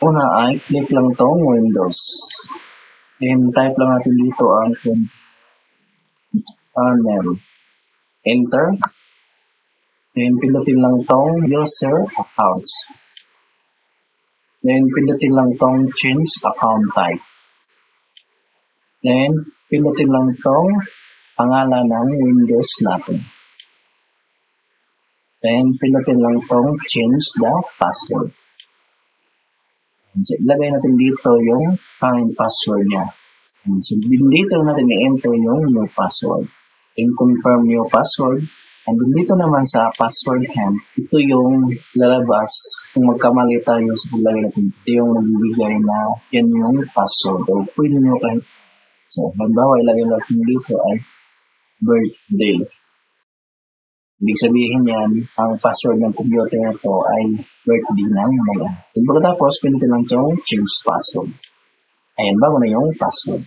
Una ay click lang tong Windows. Then type lang natin dito ang name. Enter. Then pindutin lang tong user accounts. Then pindutin lang tong change account type. Then pindutin lang tong pangalan ng Windows natin. Then pindutin lang tong change the password. So, ilagay natin dito yung current password niya. So, dito natin i-enter yung new password. Then confirm new password. And dito naman sa password hand, ito yung lalabas kung magkamali tayo sa paglagay natin. Ito yung magbibigay na yan yung password. O pwede nyo kahit, so, halimbawa ilagay natin dito ay birthday. Ibig sabihin yan, ang password ng computer na ito ay birthday ng mga. Then pagkatapos, pindutin lang yung change password. Ayan, bago na yung password.